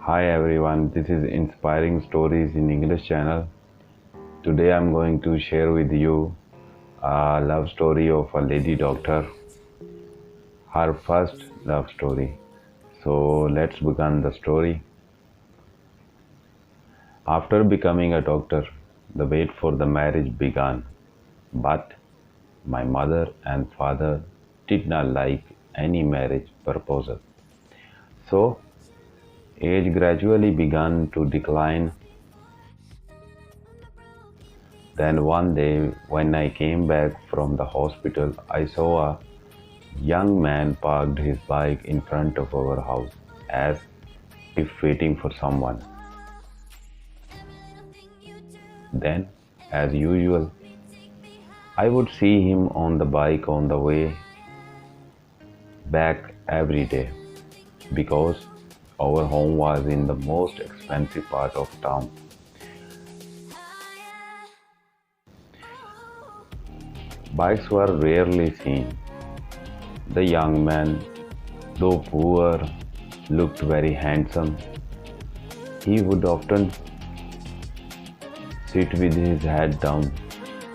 Hi everyone, this is Inspiring Stories in English channel. Today I'm going to share with you a love story of a lady doctor, her first love story. So let's begin the story. After becoming a doctor, the wait for the marriage began. But my mother and father did not like any marriage proposal. So age gradually began to decline. Then one day, when I came back from the hospital, I saw a young man parked his bike in front of our house, as if waiting for someone. Then, as usual, I would see him on the bike on the way back every day because our home was in the most expensive part of town. Bikes were rarely seen. The young man, though poor, looked very handsome. He would often sit with his head down,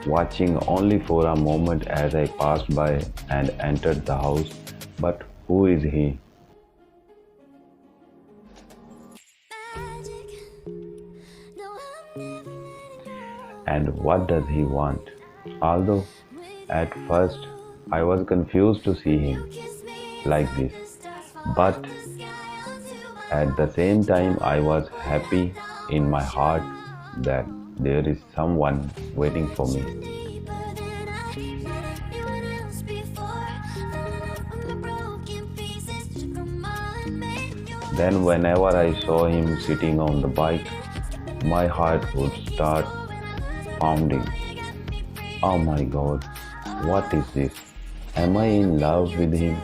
watching only for a moment as I passed by and entered the house. But who is he? And what does he want? Although at first I was confused to see him like this, but at the same time I was happy in my heart that there is someone waiting for me. Then whenever I saw him sitting on the bike, my heart would start pounding. Oh my God, what is this? Am I in love with him?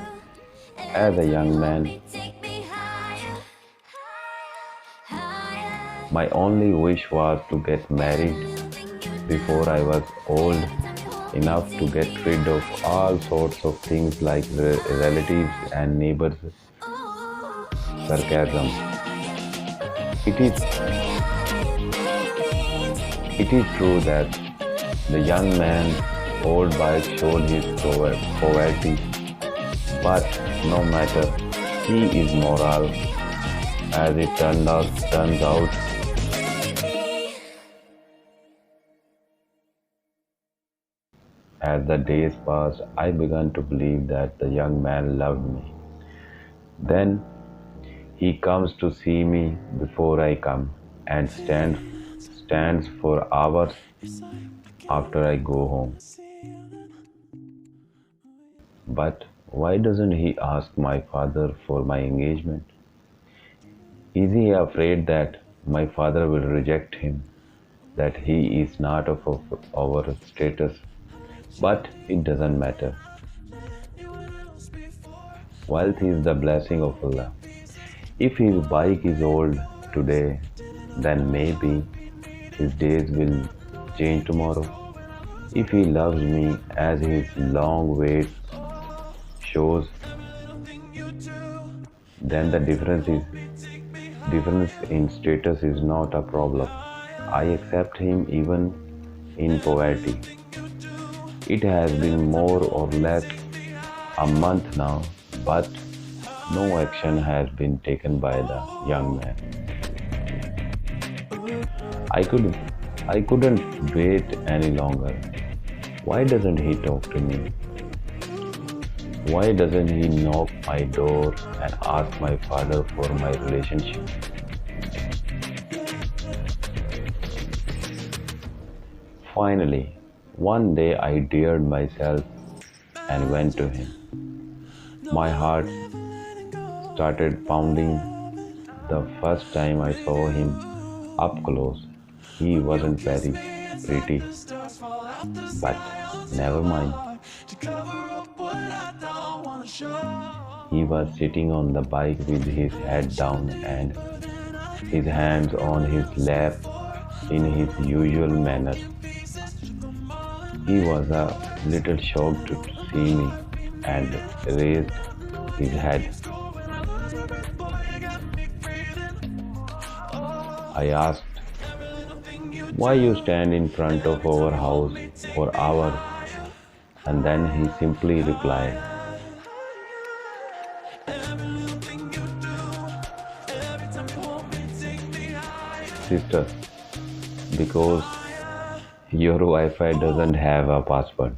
As a young man, my only wish was to get married before I was old enough to get rid of all sorts of things like relatives and neighbors' sarcasm. It is true that the young man's old bike showed his poverty, but no matter, he is moral. As it turns out, as the days passed, I began to believe that the young man loved me. Then he comes to see me before I come and stands for hours after I go home. But why doesn't he ask my father for my engagement? Is he afraid that my father will reject him, that he is not of our status? But it doesn't matter. Wealth is the blessing of Allah. If his bike is old today, then maybe his days will change tomorrow. If he loves me as his long wait shows, then the difference in status is not a problem. I accept him even in poverty. It has been more or less a month now, but no action has been taken by the young man. I couldn't wait any longer. Why doesn't he talk to me? Why doesn't he knock my door and ask my father for my relationship? Finally, one day I dared myself and went to him. My heart started pounding the first time I saw him up close. He wasn't very pretty, but never mind. He was sitting on the bike with his head down and his hands on his lap in his usual manner. He was a little shocked to see me and raised his head. I asked, why you stand in front of our house for hours? And then he simply replied, sister, because your Wi-Fi doesn't have a password.